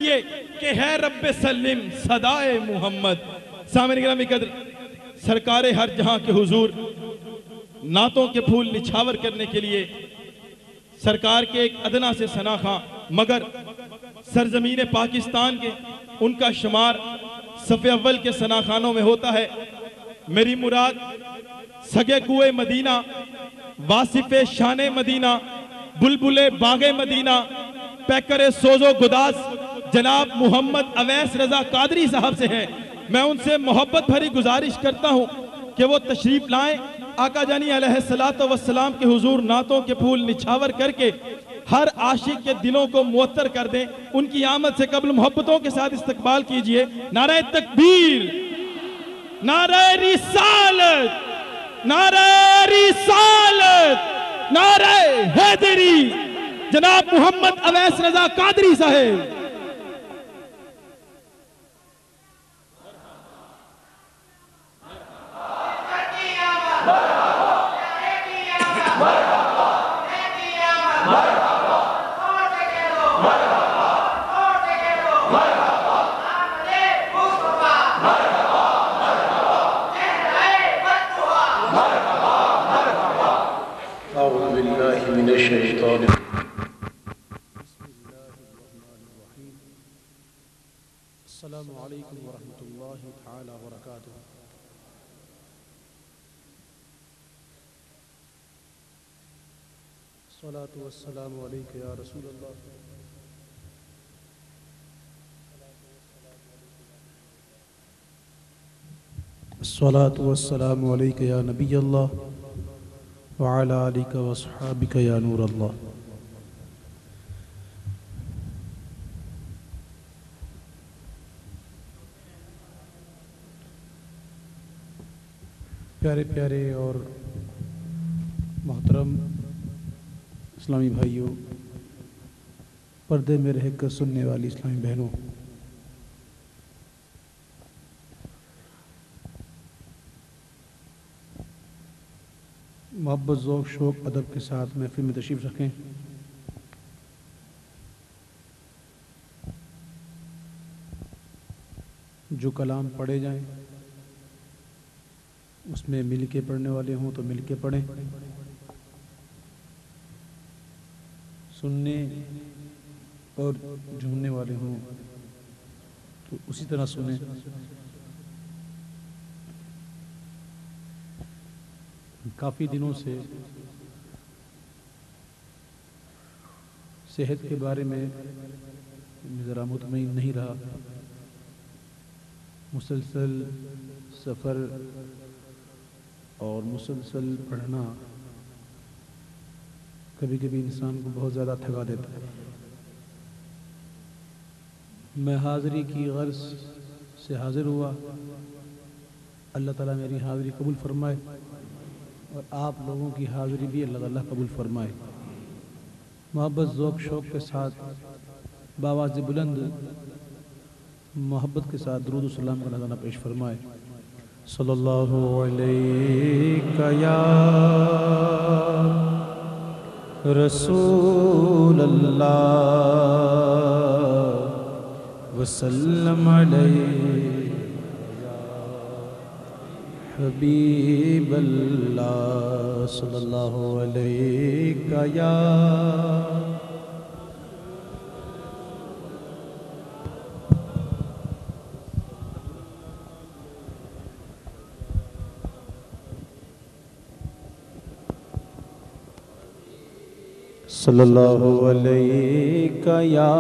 یہ کہ ہے رب سلم صدائے محمد. سامعین گرامی قدر، سرکار ہر جہاں کے حضور نعتوں کے پھول نچھاور کرنے کے لیے سرکار کے ایک ادنا سے ثنا خواں مگر سرزمین پاکستان کے ان کا شمار صف اول کے ثنا خانوں میں ہوتا ہے. میری مراد سگے کوئے مدینہ، واصف شان مدینہ، بلبل باغ مدینہ، پیکر سوز و گداز جناب محمد اویس رضا قادری صاحب سے ہیں. میں ان سے محبت بھری گزارش کرتا ہوں کہ وہ تشریف لائیں، آقا جانی علیہ السلام کے حضور نعتوں کے پھول نچھاور کر کے ہر عاشق کے دلوں کو معطر کر دیں. ان کی آمد سے قبل محبتوں کے ساتھ استقبال کیجئے. نعرہ تکبیر، نعرہ رسالت، نعرہ رسالت، نعرہ حیدری، جناب محمد اویس رضا قادری صاحب. السلام علیکم ورحمۃ اللہ تعالی وبرکاتہ. الصلاۃ والسلام علیک یا رسول اللہ. الصلاۃ والسلام علیک یا نبی اللہ وعلی آلک واصحابک یا نور اللہ. پیارے پیارے اور محترم اسلامی بھائیوں، پردے میں رہ کر سننے والی اسلامی بہنوں، محبت، ذوق، شوق، ادب کے ساتھ محفل میں تشریف رکھیں. جو کلام پڑھے جائیں اس میں مل کے پڑھنے والے ہوں تو مل کے پڑھیں، سننے اور جھومنے والے ہوں تو اسی طرح سنیں. کافی دنوں سے صحت کے بارے میں ذرا مطمئن نہیں رہا. مسلسل سفر اور مسلسل پڑھنا کبھی کبھی انسان کو بہت زیادہ تھکا دیتا ہے. میں حاضری کی غرض سے حاضر ہوا. اللہ تعالیٰ میری حاضری قبول فرمائے اور آپ لوگوں کی حاضری بھی اللہ تعالیٰ قبول فرمائے. محبت، ذوق، شوق کے ساتھ بآواز بلند محبت کے ساتھ درود و سلام کا نذرانہ پیش فرمائے. صلی اللہ علیہ یا رسول اللہ وسلم علیہ یا حبیب اللہ. صلی اللہ علیہ یا صلی اللہ علیہ یا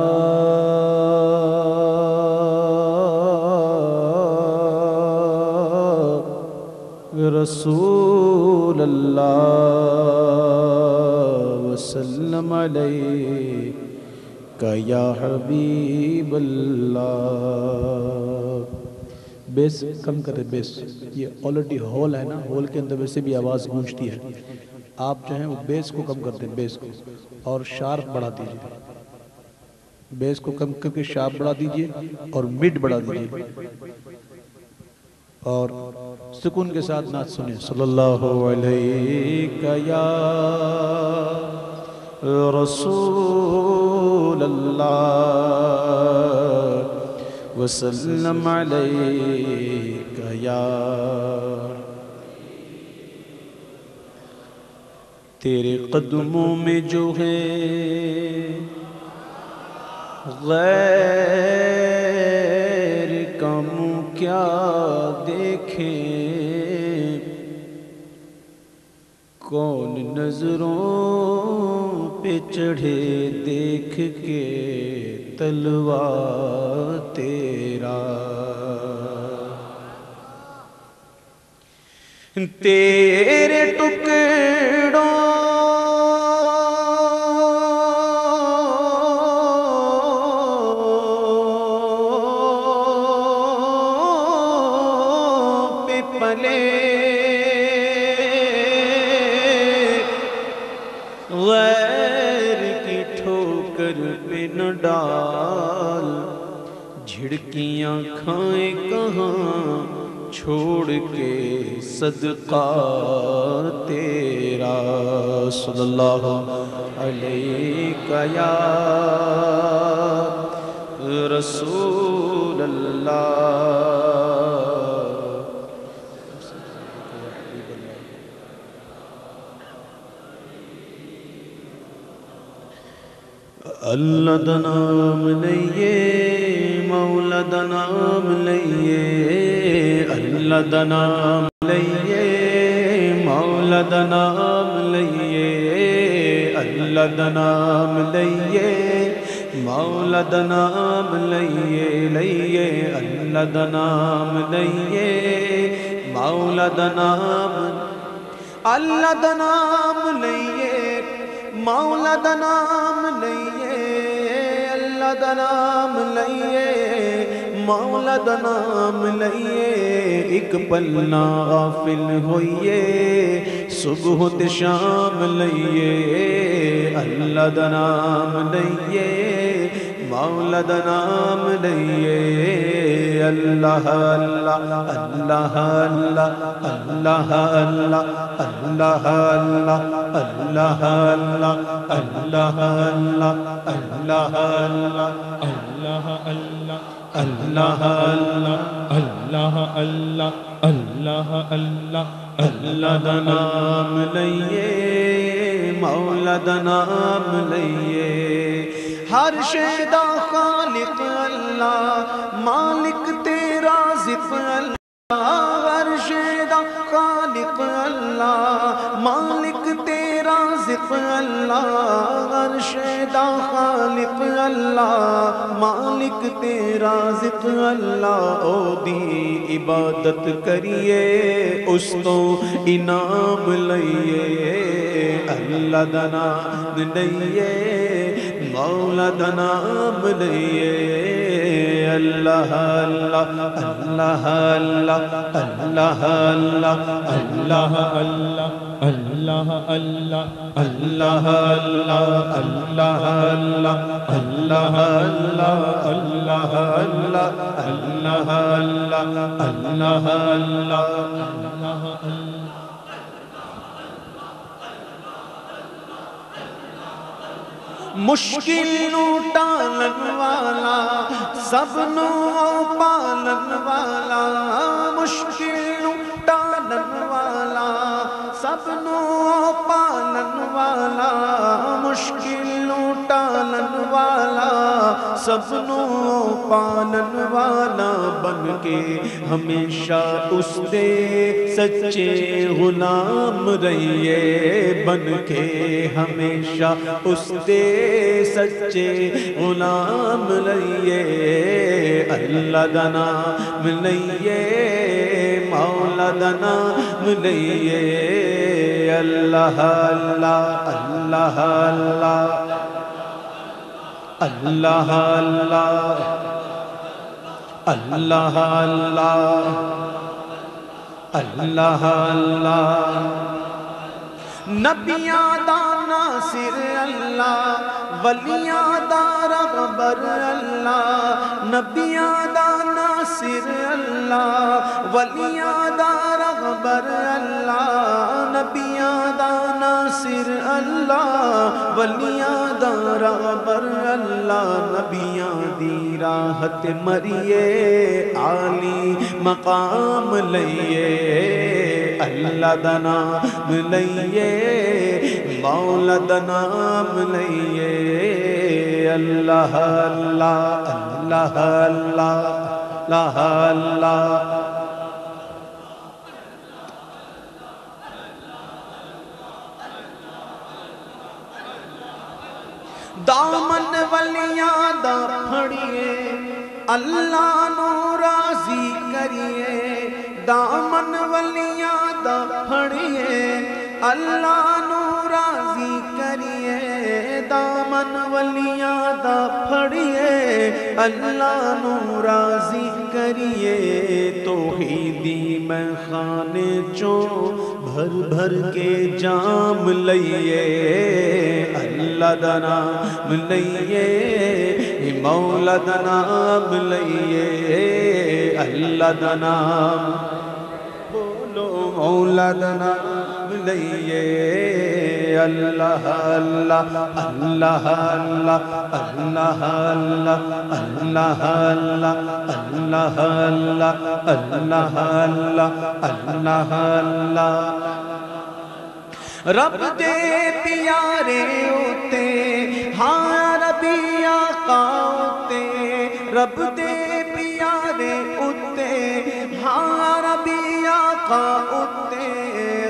رسول اللہ وسلم علیہ یا حبیب اللہ. بیس کم کرے، بیس یہ آلریڈی ہول ہے نا، ہول کے اندر ویسے بھی آواز گونجتی ہے. آپ جو ہیں وہ بیس کو کم کر دیں، بیس کو، اور شارپ بڑھا دیجئے. بیس کو کم کر کے شارپ بڑھا دیجئے اور مڈ بڑھا دیجئے اور سکون کے ساتھ نعت سنیں. صلی اللہ علیہ یا رسول اللہ وسلم علیک یا تیرے قدموں میں جو ہے غیر کا منہ کیا دیکھیں کون نظروں پہ چڑھے دیکھ کے تلوا تیرا تیرے ٹکڑوں پہ پلے غیر کی ٹھوکر پہ نہ ڈال جھڑکیاں کھائیں کہاں چھوڑ کے صدقہ تیرا صلی اللہ علیہ یا رسول اللہ اللہ دا نام لئیے مولا دا نام لئیے اللہ دا نام لئیے مولا دا نام لئیے اللہ دا نام لئیے مولا دا نام لئیے لئیے اللہ دا نام لئیے مولا دا نام اللہ دا نام لئیے مولا دا نام لئیے اللہ دا نام لئیے مولا دا نام لئیے ایک پل نہ غافل ہوئیے صبح تے شام لئیے اللہ دا نام لئیے مولا دا نام لئیے اللہ اللہ اللہ اللہ اللہ اللہ اللہ اللہ اللہ اللہ اللہ اللہ اللہ اللہ اللہ اللہ اللہ اللہ اللہ دا نام لئیے مولا دا نام لئیے ہر شے دا خالق اللہ مالک تیرا رازق اللہ ہر شے دا خالق اللہ مالک تیرا رازق اللہ ہر شے دا خالق اللہ مالک تیرا رازق اللہ او دی عبادت کریے اس تو انعام لئیے اللہ دا نام لئیے مولا دا نام لئیے اللہ اللہ اللہ اللہ اللہ اللہ اللہ اللہ اللہ اللہ اللہ اللہ اللہ اللہ اللہ اللہ اللہ اللہ مشکل نو ٹالن والا سب نو پالن والا مشکل نو ٹالن والا سب نو پالن والا مشکل نو ٹالن والا سب نو پالن والا بن کے ہمیشہ اس دے سچے غلام رہیے بن کے ہمیشہ اس دے سچے غلام لئیے اللہ دا نام لئیے مولا دا نام لئیے اللہ اللہ اللہ اللہ اللہ اللہ اللہ اللہ نبیاں دا ناصر اللہ ولیاں دا رغبر اللہ نبیاں دا ناصر ناصر اللہ ولیاں دا رغبر اللہ نبیاں دا ناصر اللہ ولیاں دا رغبر اللہ نبیاں دی راحت مریے عالی مقام لئیے اللہ دا نام لئیے مولا دا نام لئیے اللہ اللہ اللہ اللہ اللہ دامن ولیاں دا پھڑیے اللہ نو راضی کریے دامن ولیاں دا پھڑیے اللہ نو راضی کریے دامن ولیاں دا پھڑیے اللہ نو راضی کریے توحیدی میں خانے چوں بھر بھر کے جام لئیے اللہ دا نام لئیے مولا دا نام لئیے اللہ دا نام بولو مولا دا نام لئیے اللہ اللہ اللہ اللہ اللہ اللہ اللہ اللہ اللہ اللہ اللہ اللہ رب دے پیارے ہوتے ہاں ربی آقا ہوتے رب دے پیارے ہوتے ہاں ربی آقا ہوتے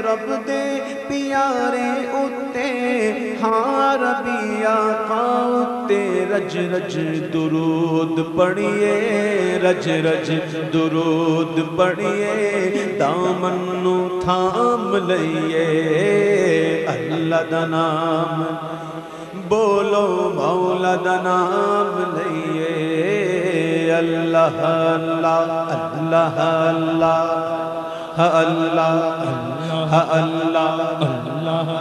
رب دے پیارے ہوتے ہاں ربی آقا ہوتے رج رج درود پڑھیے رج رج درود پڑھیے دامن نو تھام لئیے اللہ دا نام بولو مولا دا نام لئیے اللہ اللہ اللہ اللہ اللہ اللہ اللہ اللہ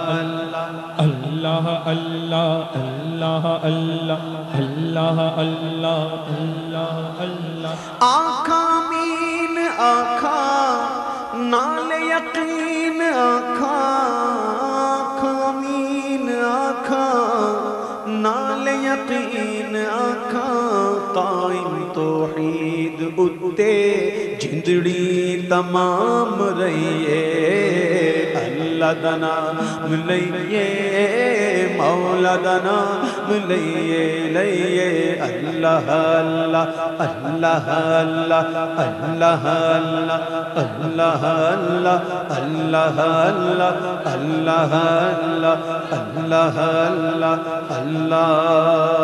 اللہ اللہ اللہ اللہ اللہ اللہ آنکھاں مین آنکھاں نال یقین آنکھاں مین آنکھاں نال یقین آنکھاں قائم توحید اتے جندڑی تمام رہیے اللہ دا نام لئیے مولا دا نام لئیے لئیے اللہ اللہ اللہ اللہ اللہ اللہ اللہ اللہ اللہ اللہ اللہ اللہ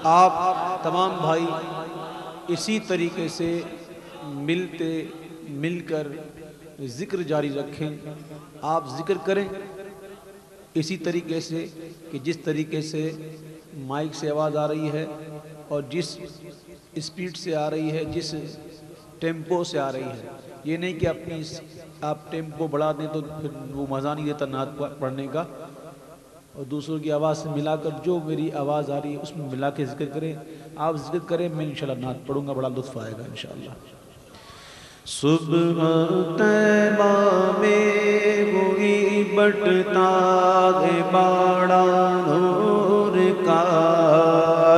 آپ تمام بھائی اسی طریقے سے مل کر ذکر جاری رکھیں آپ ذکر کریں اسی طریقے سے کہ جس طریقے سے مائک سے آواز آ رہی ہے اور جس اسپیڈ سے آ رہی ہے جس ٹیمپو سے آ رہی ہے یہ نہیں کہ آپ ٹیمپو بڑھا دیں تو پھر وہ مزہ نہیں دیتا نعت پڑھنے کا اور دوسروں کی آواز سے ملا کر جو میری آواز آ رہی ہے اس میں ملا کے ذکر کریں آپ ذکر کریں میں انشاءاللہ نعت پڑھوں گا بڑا لطف آئے گا انشاءاللہ صبح طیبہ میں وہی بٹتا ہے باڑا نور کا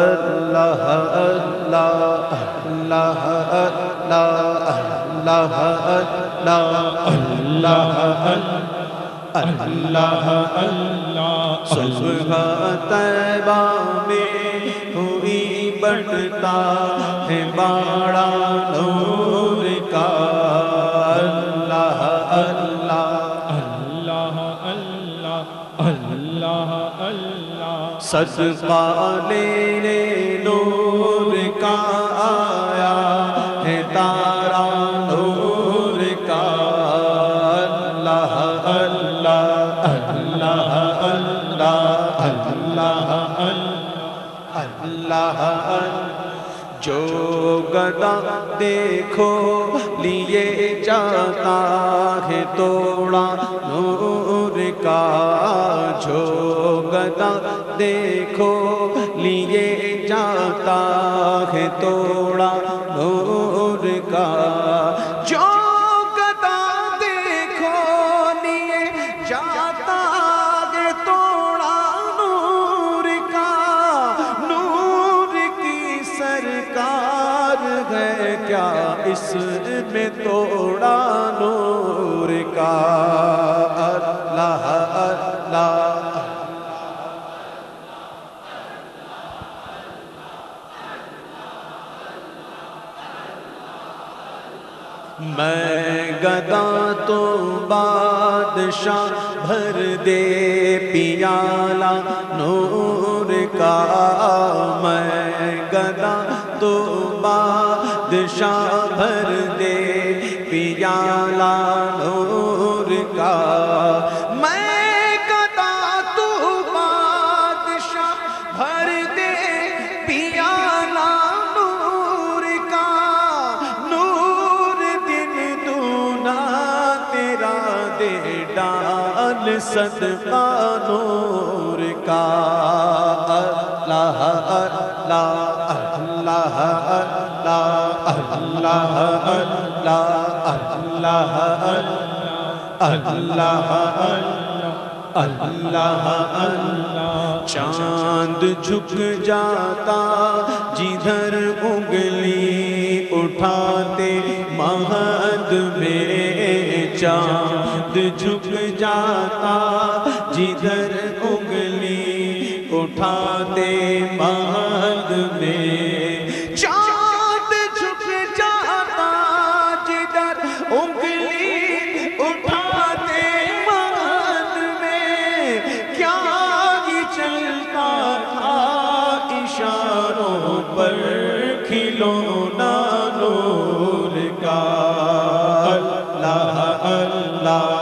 اللہ اللہ اللہ اللہ اللہ اللہ اللہ صبح طیبہ میں ہوئی بٹتا ہے باڑا نور کا اللہ اللہ اللہ صدقہ لینے نور کا آیا ہے تارا نور کا اللہ اللہ اللہ اللہ اللہ اللہ جو گدا دیکھو لیے جاتا ہے توڑا نور کا جو گدا دیکھو لیے جاتا ہے توڑا نور کا جو گدا دیکھو لیے جاتا ہے توڑا نور کا نور کی سرکار ہے کیا اس میں توڑا نور کا اللہ اللہ میں گدا تو بادشاہ بھر دے پیالہ نور کا میں گدا تو بادشاہ بھر دے پیالہ نور کا میں گدا تو بادشاہ بھر دے پیالہ نور کا نور دن دونا تیرا دے ڈال صدقہ نور کا اللہ اللہ اللہ اللہ اللہ اللہ اللہ چاند جھک جاتا جدھر انگلی اٹھاتے مہد میں چاند جھک جاتا جدھر انگلی اٹھاتے مہد میں چاند جھک جاتا جدھر انگلی اٹھاتے مہد میں کیا ہی چلتا تھا اشاروں پر کھلونا نور کا اللہ اللہ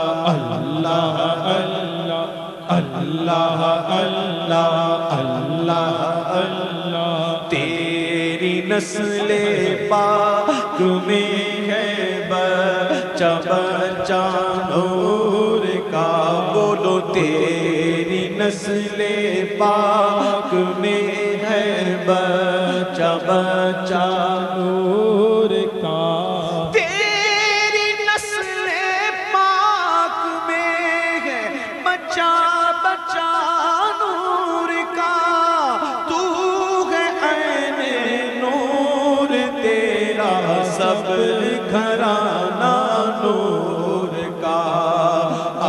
اللہ اللہ اللہ اللہ اللہ تیری نسل پاک میں ہے بچہ بچہ نور کا بولو تیری نسل پاک میں ہے بچہ بچہ نور کا تیری نسل پاک میں ہے بچہ بچہ نور کا تو ہے عین نور تیرا سب گھرانہ نور کا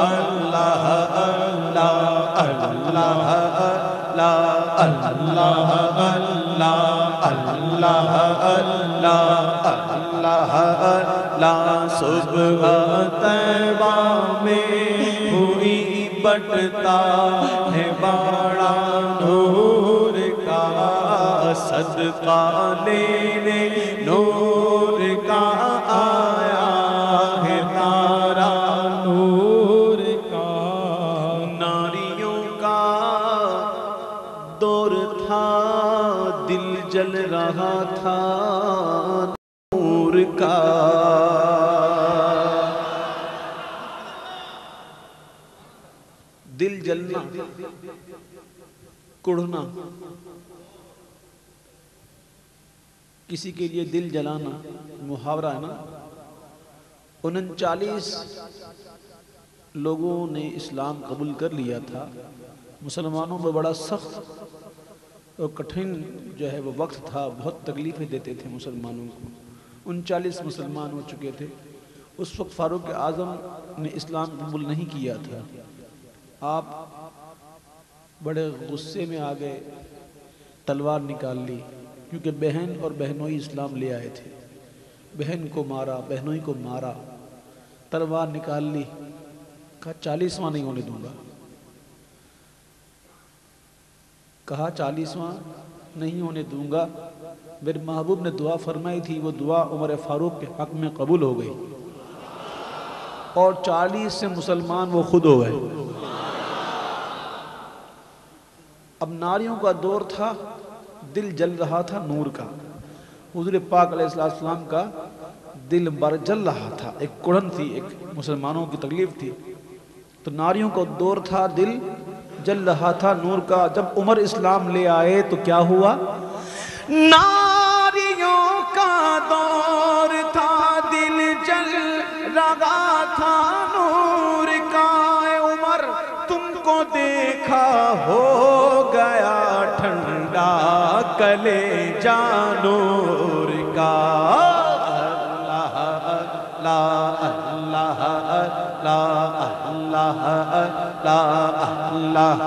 اللہ اللہ اللہ اللہ اللہ اللہ اللہ اللہ اللہ صبح طیبہ میں ہوئی بٹتا ہے باڑا نور کا صدقہ لینے نور کا آیا ہے تارا نور کا ناریوں کا دور تھا دل جل رہا تھا نور کا دل جلنا کڑھنا کسی کے لیے دل جلانا محاورہ ہے نا 39 لوگوں نے اسلام قبول کر لیا تھا مسلمانوں میں بڑا سخت اور کٹھن جو ہے وہ وقت تھا بہت تکلیفیں دیتے تھے مسلمانوں کو 39 مسلمان ہو چکے تھے اس وقت فاروق اعظم نے اسلام قبول نہیں کیا تھا آپ بڑے غصے میں آ گئے تلوار نکال لی کیونکہ بہن اور بہنوئی اسلام لے آئے تھے بہن کو مارا بہنوئی کو مارا تلوار نکال لی کہا 40واں نہیں ہونے دوں گا کہا 40واں نہیں ہونے دوں گا. میرے محبوب نے دعا فرمائی تھی، وہ دعا عمر فاروق کے حق میں قبول ہو گئی اور 40 سے مسلمان وہ خود ہو گئے. اب ناریوں کا دور تھا، دل جل رہا تھا نور کا. حضور پاک علیہ السلام کا دل بر جل رہا تھا. ایک کڑن تھی، ایک مسلمانوں کی تکلیف تھی. تو ناریوں کا دور تھا، دل جل رہا تھا نور کا. جب عمر اسلام لے آئے تو کیا ہوا؟ ناریوں کا دور تھا، دل جل رہا تھا نور کا. اے عمر تم کو دیکھا ہو گیا ٹھنڈا کلیجہ نور کا. اللہ اللہ اللہ اللہ اللہ اللہ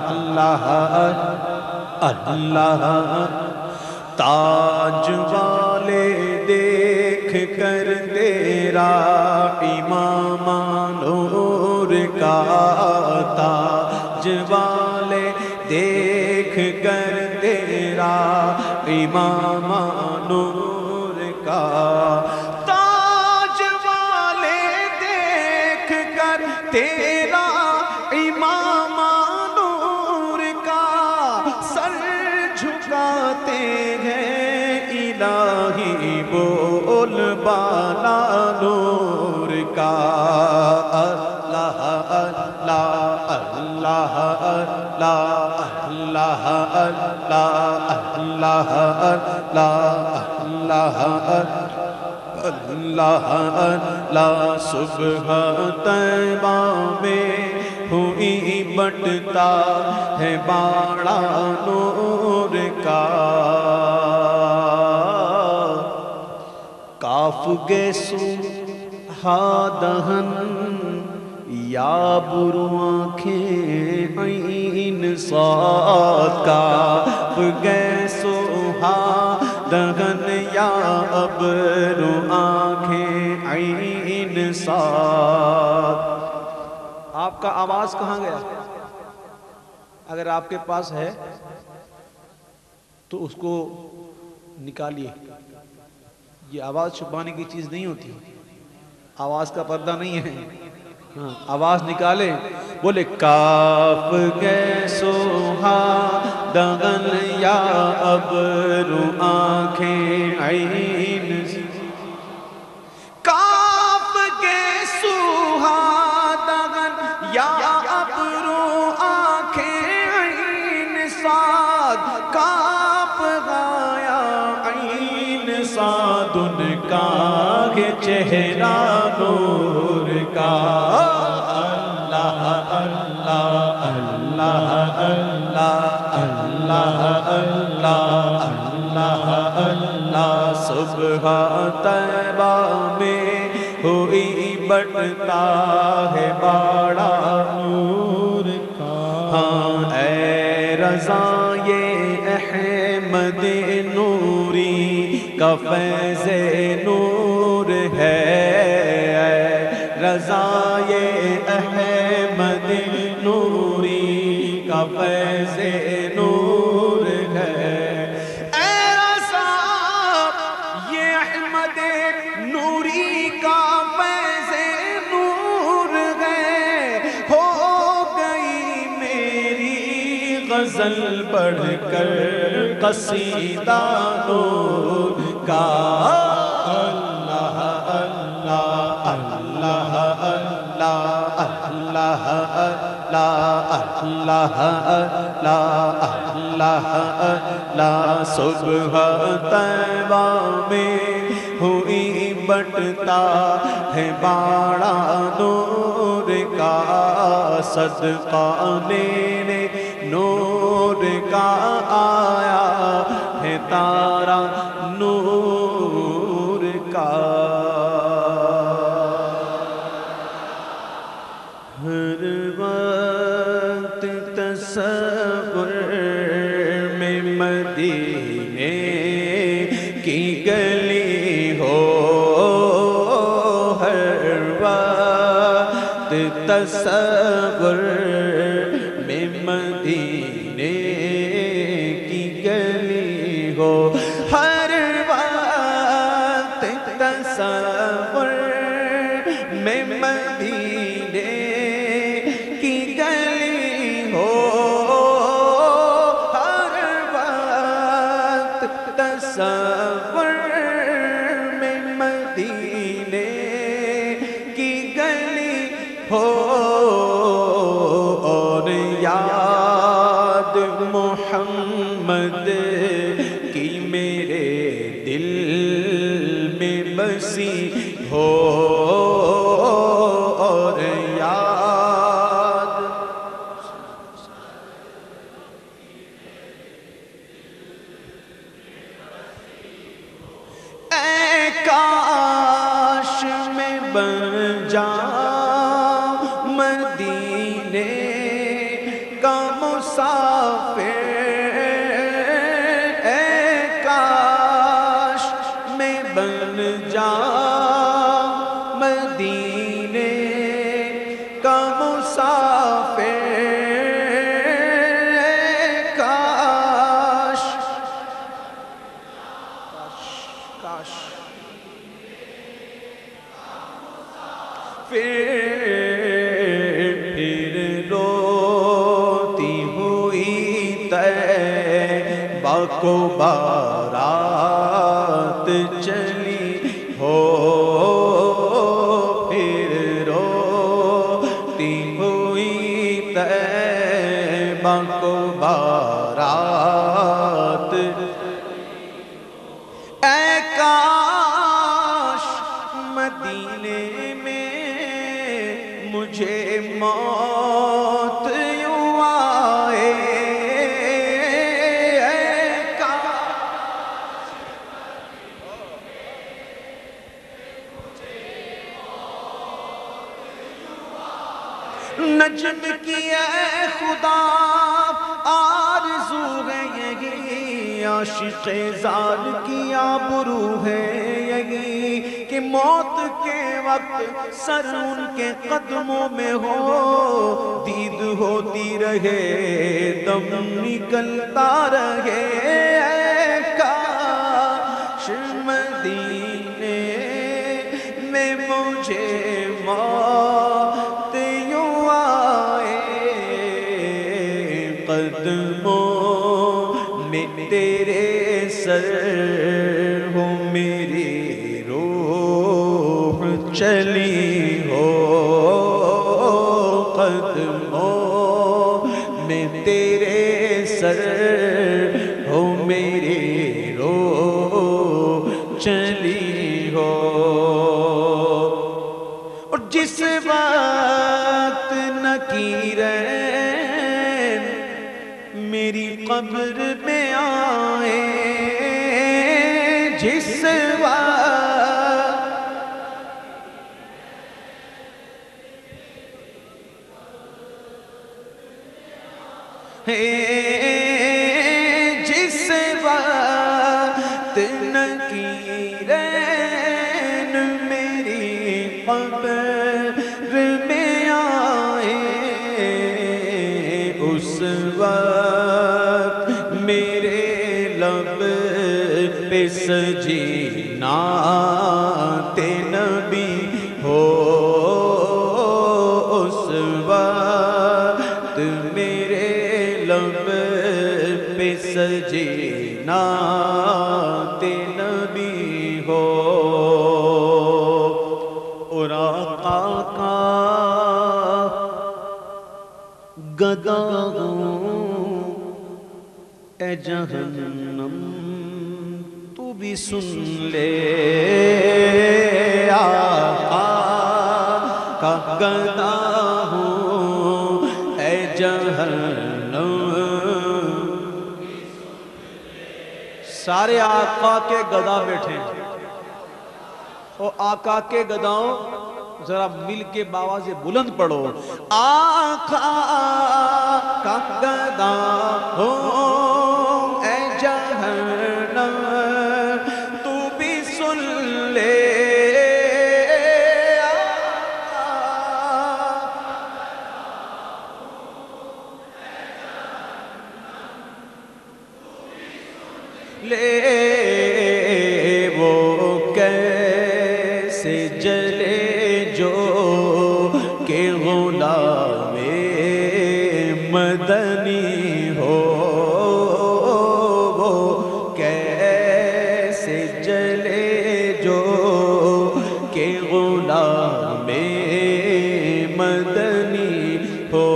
اللہ اللہ. تاج والے دیکھ کر تیرا امام نور کا. تاج والے دیکھ کر تیرا امام نور کا. تاج والے دیکھ کر تیرا امام نور کا. سر جھکاتے ہیں الہی بول بالا نور کا. اللہ اللہ اللہ اللہ اللہ اللہ اللہ اللہ اللہ. صبح طیبہ میں ہوئی بٹتا ہے باڑا نور کا. کاف گیسو ہا دہن یا برو آنکھیں عین صاد. کاف گیسو ہا دہن یا ابرو آنکھیں عین صاد. آپ کا آواز کہاں گیا؟ اگر آپ کے پاس ہے تو اس کو نکالیے. یہ آواز چھپانے کی چیز نہیں ہوتی، آواز کا پردہ نہیں ہے. ہاں آواز نکالے، بولے کاف گیسو ہا دغن یا ابرو آنکھیں عین. کاف گیسو ہا دغن یا ابرو آنکھیں عین صاد. کاف غایا عین صاد ان کا چہرہ نور کا. اللہ اللہ اللہ اللہ اللہ اللہ اللہ اللہ. صبح طیبہ میں ہوئی بٹتا ہے باڑا نور کا. ہاں اے رضا یہ احمد نوری کا فیض نور ہے. رضا یہ احمد نوری کا فیض نور ہے. اے رضا یہ احمد نوری کا فیض نور ہے. ہو گئی میری غزل پڑھ کر قصیدہ نور کا. اللہ اللہ اللہ اللہ اللہ اللہ اللہ اللہ. صبح طیبہ میں ہوئی بٹتا ہے باڑا نور کا. صدقہ لینے نور کا آیا ہے تارا نور کا. ہر وقت تصور میں مدینے کی گلی ہو. ہر وقت تصور میں مدینے مدینے کی گلی ہو ہر وقت تصور میں مدینے کی گلی ہو اور یاد محمد کی میرے دل میں بسی ہو اور یاد اے کاش میں بن جاؤں مدینے کا مسافر اے کاش میں بن جاؤں مدینے کا مسافر اے کاش کاش پھر روتی ہوئی طیبہ کو بارات چلی ہو پھر روتی ہوئی طیبہ کو بارات اے کاش مدینے میں مجھے موت یوں آئے اے کاش نجم کی اے خدا آرزو ہے یہی عاشق زار کی آبرو ہے یہی کہ موت کے وقت سر ان کے قدموں میں ہو دید ہوتی رہے دم نکلتا رہے اے کاش مدینے میں مجھے موت یوں آئے قدموں میں تیرے سر ہو میری روح چلی ہو قدموں میں تیرے سر ہو میری روح چلی ہو اور جس وقت نکیرین میری قبر میں آئے جس وقت جس وقت نکیرین میری قبر میں آئے اس وقت میرے لب پہ سجی نعت نبی ہو اس وقت میرے لب پہ سجی نعت نبی ہو اور آقا کا گدا ہوں اے جہنم تو بھی سن لے آقا کا گدا ہوں اے جہنم سارے آقا کے گدا بیٹھے ہیں اور آقا کے گداؤں ذرا مل کے باواز بلند پڑھو آقا کا گدا ہو اے جہنم تو بھی سن لے وہ کیسے جلے جو کہ غلام مدنی ہو وہ کیسے جلے جو کہ غلام مدنی ہو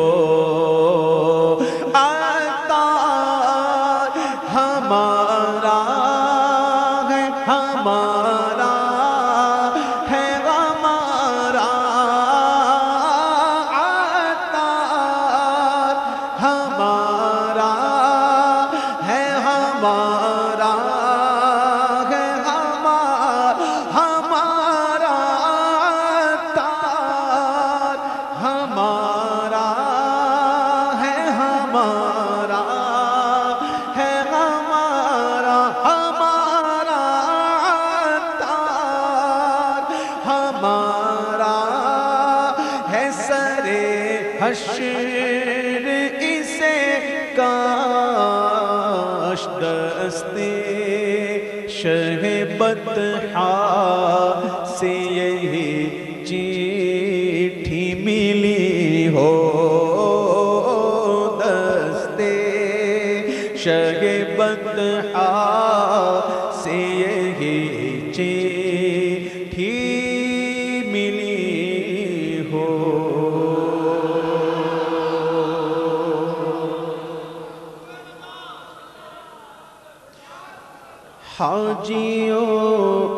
حشر اسے کاش دستے شہ بطحا سے یہی چیٹھی ملی ہو دستے شہ بطحا سے یہی چیٹھی ملی ہو حاجیوں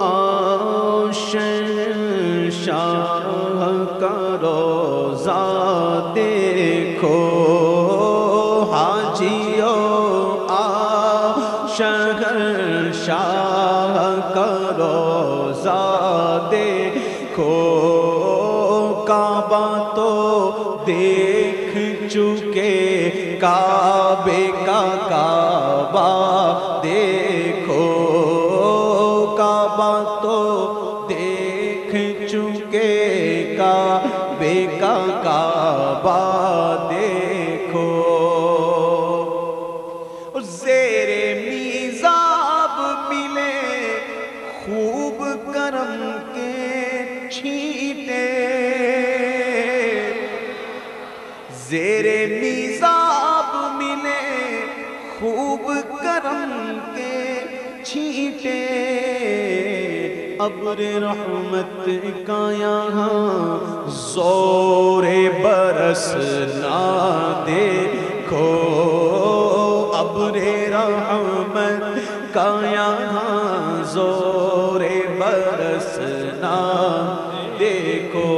آؤ شہنشاہ کا روضہ دیکھو حاجیوں آؤ شہنشاہ کا روضہ دیکھو کعبہ تو دیکھ چکے کعبے کا کعبہ دیکھو کعبہ تو دیکھ چکے کعبے کا کعبہ دیکھو زیر میزاب ملے خوب کرم کے چھینٹے زیر میزاب ملے خوب کرم کے چھینٹے ابر رحمت کا یہاں زور برس نہ دیکھو ابر رحمت کا یہاں زور برس نہ دیکھو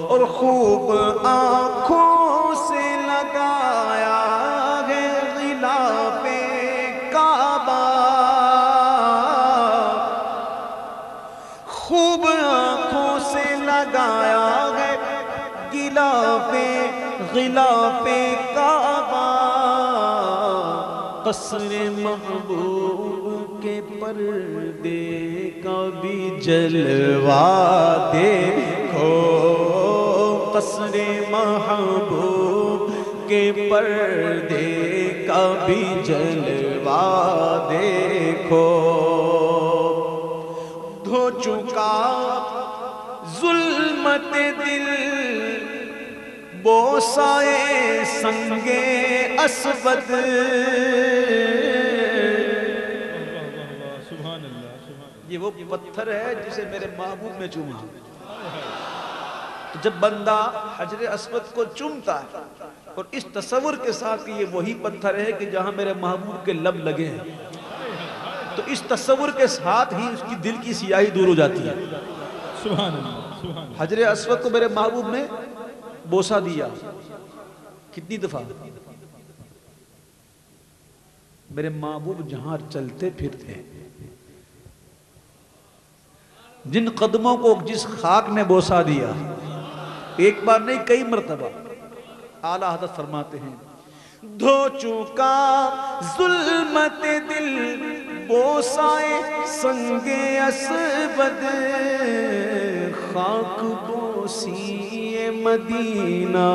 اور خوب آنکھوں سے لگایا ہے غلاف کعبہ خوب آنکھوں سے لگایا ہے غلاف کعبہ قصر محبوب کے پردے کا بھی جلوہ دیکھو قصر محبوب کے پردے کا بھی جلوہ دیکھو دھو چکا ظلمت دل بوسائے سنگ اسود یہ وہ پتھر ہے جسے میرے محبوب میں چوما جب بندہ حجر اسود کو چومتا ہے اور اس تصور کے ساتھ کہ یہ وہی پتھر ہے کہ جہاں میرے محبوب کے لب لگے ہیں تو اس تصور کے ساتھ ہی اس کی دل کی سیاہی دور ہو جاتی ہے سبحان اللہ حجر اسود کو میرے محبوب نے بوسہ دیا کتنی دفعہ میرے محبوب جہاں چلتے پھرتے جن قدموں کو جس خاک نے بوسہ دیا ایک بار نہیں کئی مرتبہ اعلیٰ حضرت فرماتے ہیں دھو چکا ظلمت دل بوسائے سنگ اسود خاک بوسی مدینہ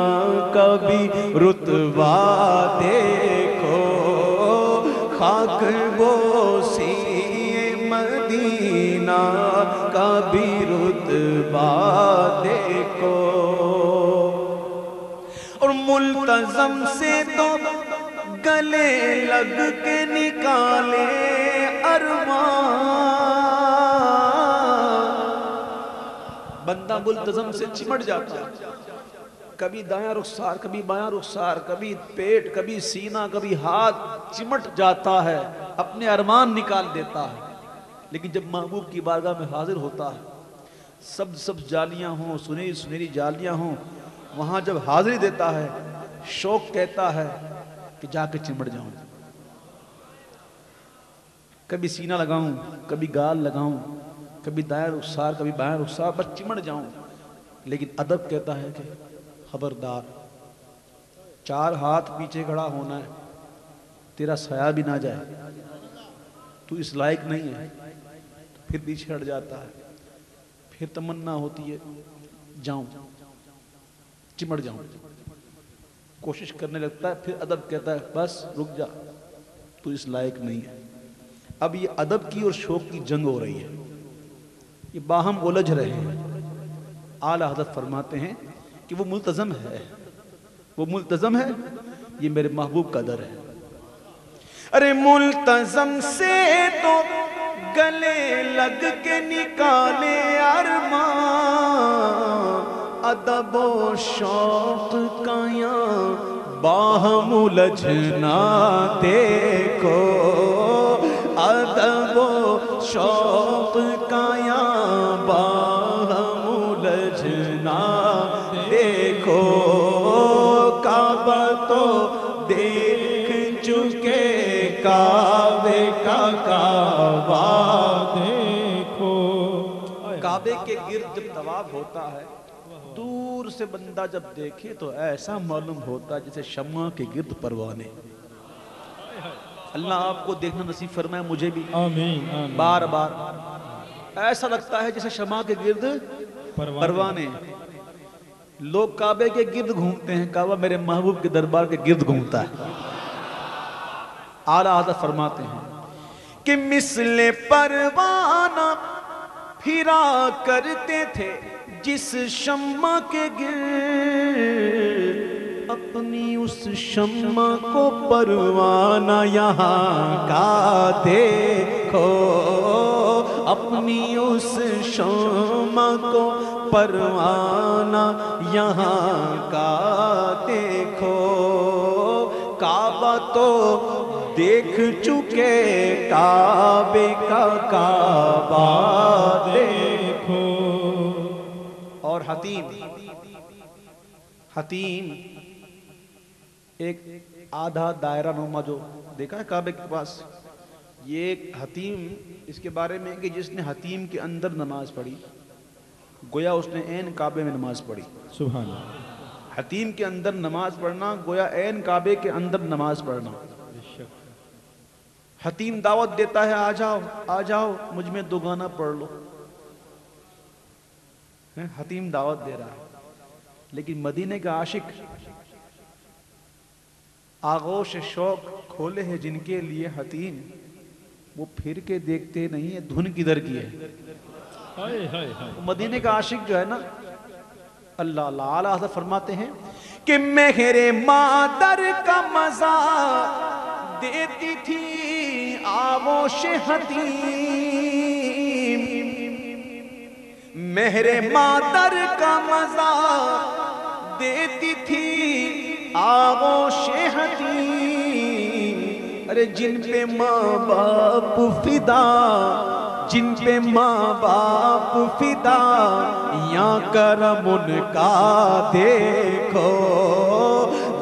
کا بھی رتبہ دیکھو خاک بوسی مدینہ کا بھی رتبہ دیکھو ملتزم سے تو گلے لگ کے نکالے ارمان، بندہ ملتزم سے چمٹ جاتا ہے، کبھی دایاں رخسار کبھی بایاں رخسار، کبھی پیٹ کبھی سینہ کبھی ہاتھ، چمٹ جاتا ہے، اپنے ارمان نکال دیتا ہے۔ لیکن جب محبوب کی بارگاہ میں حاضر ہوتا ہے، سب سب جالیاں ہوں، سنہری سنہری جالیاں ہوں، وہاں جب حاضری دیتا ہے، شوق کہتا ہے کہ جا کے چمٹ جاؤں، کبھی سینہ لگاؤں کبھی گال لگاؤں، کبھی دائیں رخسار کبھی بائیں رخسار، بس چمٹ جاؤں۔ لیکن ادب کہتا ہے کہ خبردار، 4 ہاتھ پیچھے کھڑا ہونا ہے، تیرا سایہ بھی نہ جائے، تو اس لائق نہیں ہے، پھر پیچھے ہٹ جاتا ہے، پھر تمنا ہوتی ہے جاؤں، چمٹ جاؤں، کوشش کرنے لگتا ہے، پھر ادب کہتا ہے بس رک جا، تو اس لائق نہیں ہے۔ اب یہ ادب کی اور شوق کی جنگ ہو رہی ہے، یہ باہم الجھ رہے ہیں۔ اعلیٰ حضرت فرماتے ہیں کہ وہ ملتزم ہے، وہ ملتزم ہے، یہ میرے محبوب کا در ہے۔ ارے ملتزم سے تو گلے لگ کے نکالے ارمان، ادب و شوق کا یہاں باہم الجھنا دیکھو، ادب و شوق کا یہاں باہم الجھنا دیکھو، کعبہ تو دیکھ چکے کعبے کا کعبہ دیکھو۔ کعبے کے گرد جب طواف ہوتا ہے، دور سے بندہ جب دیکھے تو ایسا معلوم ہوتا ہے جیسے شمع کے گرد پروانے۔ اللہ آپ کو دیکھنا نصیب فرمائے، مجھے بھی آمین آمین۔ بار بار ایسا لگتا ہے جیسے شمع کے گرد پروانے۔ لوگ کعبے کے گرد گھومتے ہیں، کعبہ میرے محبوب کے دربار کے گرد گھومتا ہے۔ اعلیٰ حضرت فرماتے ہیں کہ مثل پروانہ پھرا کرتے تھے جس شمع کے گرد، اپنی اس شمع کو پروانہ یہاں کا دیکھو، اپنی اس شمع کو پروانہ یہاں کا دیکھو، کعبہ تو دیکھ چکے کعبے کا کعبہ دیکھو۔ اور حتیم ایک آدھا دائرہ نما جو دیکھا ہے کعبے کے پاس، یہ ایک حتیم، اس کے بارے میں کہ جس نے حتیم کے اندر نماز پڑھی گویا اس نے عین کعبے میں نماز پڑھی۔ سبحان اللہ۔ حتیم کے اندر نماز پڑھنا گویا عین کعبے کے اندر نماز پڑھنا۔ حتیم دعوت دیتا ہے، آ جاؤ مجھ میں 2 گانا پڑھ لو۔ حتیم دعوت دے رہا ہے، لیکن مدینے کا عاشق آغوش شوق کھولے ہیں جن کے لیے حتیم، وہ پھر کے دیکھتے نہیں ہے دھن کدھر کی ہے۔ مدینے کا عاشق جو ہے نا، اللہ اللہ اعلیٰ حضرت فرماتے ہیں کہ مہر مادر کا مزہ دیتی تھی آغوش حتیم، مہر مادر کا مزہ دیتی تھی آغوش حتیم۔ ارے جن پہ ماں باپ فدا، جن پہ ماں باپ فدا، یا کرم ان کا دیکھو،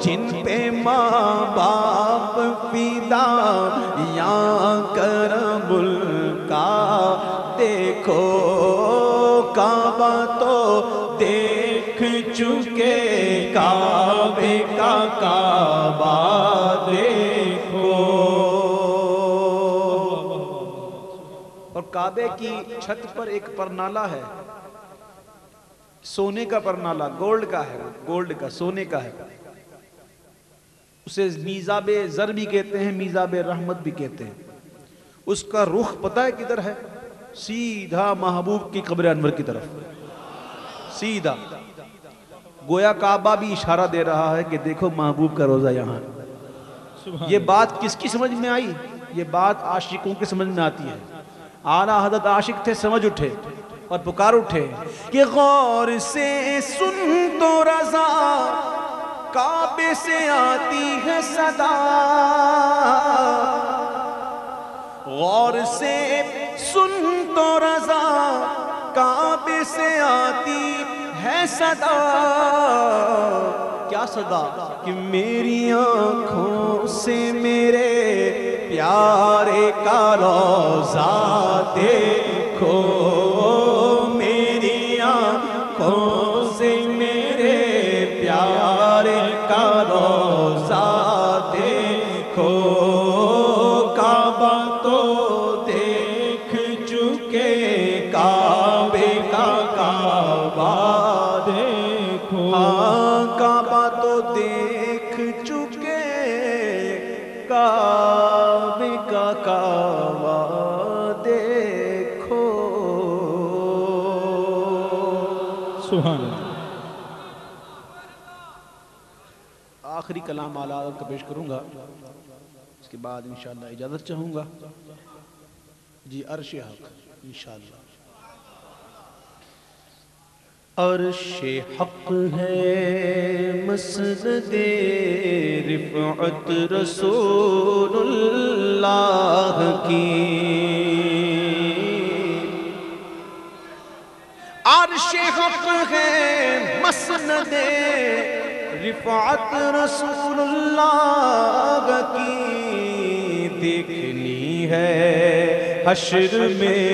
جن پہ ماں باپ فدا، یا کرم ان کا دیکھو، کعبہ تو دیکھ چکے کعبے کا کعبہ دیکھو۔ اور کعبے کی چھت پر ایک پرنالہ ہے، سونے کا پرنالہ، گولڈ کا ہے، گولڈ کا، سونے کا ہے۔ اسے میزاب زر بھی کہتے ہیں، میزاب رحمت بھی کہتے ہیں۔ اس کا رخ پتہ ہے کدھر ہے؟ سیدھا محبوب کی قبر انور کی طرف، سیدھا۔ گویا کعبہ بھی اشارہ دے رہا ہے کہ دیکھو محبوب کا روزہ یہاں. یہ بات کس کی سمجھ میں آئی؟ یہ بات عاشقوں کی سمجھ میں آتی ہے. اعلیٰ حضرت عاشق تھے، سمجھ اٹھے اور پکار اٹھے کہ غور سے سن تو رضا کعبے سے آتی ہے صدا، غور سے سن تو رضا کعبے سے آتی ہے صدا. کیا صدا؟ کہ میری آنکھوں سے میرے پیارے کا روضہ دیکھو، میری آنکھوں سے میرے پیارے کا روضہ دیکھو. کعبہ تو دیکھ چکے، کعبے کا کعبہ دیکھو. ہاں کعبہ تو دیکھ چکے، کعبے کا کعبہ دیکھو. سبحان اللہ. آخری کلام اعلیٰ حضرت کا پیش کروں گا، اس کے بعد انشاءاللہ اجازت چاہوں گا. جی عرش حق انشاءاللہ. عرش حق ہے مسند رفعت رسول اللہ کی، عرش حق ہے مسند رفعت رسول اللہ کی. دیکھنی ہے حشر میں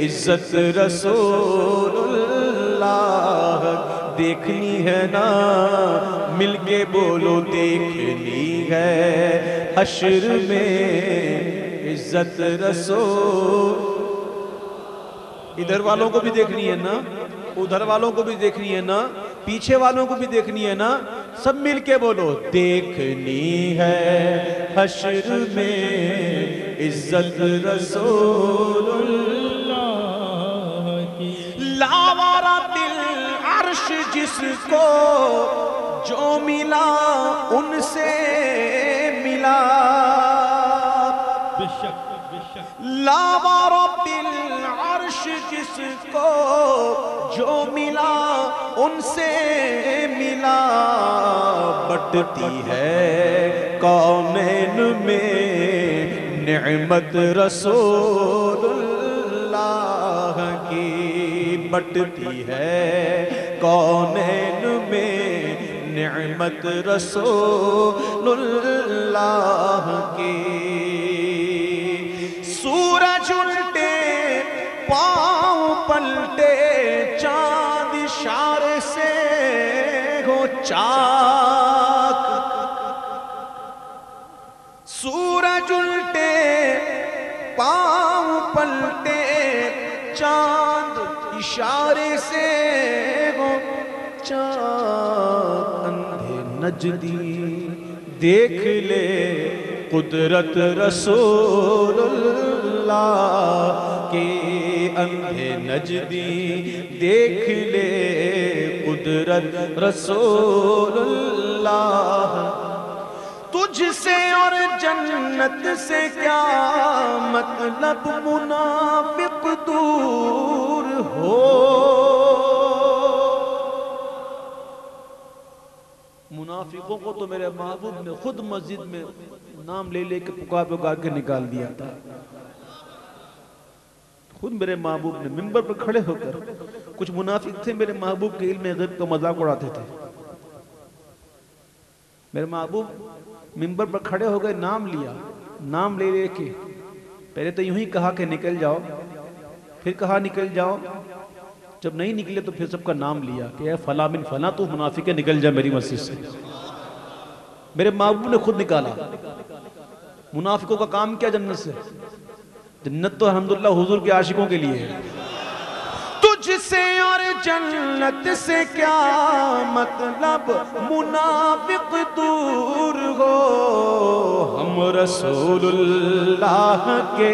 عزت رسول اللہ، دیکھنی ہے نا مل کے بولو، دیکھنی ہے حشر میں عزت رسول. ادھر والوں کو بھی دیکھنی ہے نا، ادھر والوں کو بھی دیکھنی ہے نا، پیچھے والوں کو بھی دیکھنی ہے نا، سب مل کے بولو دیکھنی ہے حشر میں عزت رسول اللہ کی. لاوارا دل عرش جس کو جو ملا ان سے ملا، بے شک بے شک. لاوارا دل عرش جس کو جو ملا ان سے ملا. بٹتی ہے کونین میں نعمت رسول اللہ کی، بٹتی ہے کونین میں نعمت رسول اللہ کی. سورج الٹے پاؤں پلٹے، چاند اشارے سے ہو چاک. سورج الٹے پاؤں پلٹے، چاند اشارے سے ہو چاک. اندھے نجدی دیکھ لے قدرت رسول اللہ کے، اندھے نجدی دیکھ لے قدرت رسول اللہ. تجھ سے اور جنت سے کیا مطلب منافق دور ہو. منافقوں کو تو میرے محبوب نے خود مسجد میں نام لے لے کے پکار پکار کے نکال دیا تھا. خود میرے محبوب نے منبر پر کھڑے ہو کر، کچھ منافق تھے میرے محبوب کے علم غیب کا مذاق اڑاتے تھے. میرے محبوب منبر پر کھڑے ہو گئے، نام لیا، نام لے لے کے پہلے تو یوں ہی کہا کہ نکل جاؤ، پھر کہا نکل جاؤ. جب نہیں نکلے تو پھر سب کا نام لیا کہ اے فلاں بن فلاں تو منافق ہے، نکل جا میری مسجد سے. میرے محبوب نے خود نکالا. منافقوں کا کام کیا جنت سے؟ جنت تو الحمدللہ حضور کے عاشقوں کے لیے ہے. تجھ سے اور جنت سے کیا مطلب منافق دور ہو. ہم رسول اللہ کے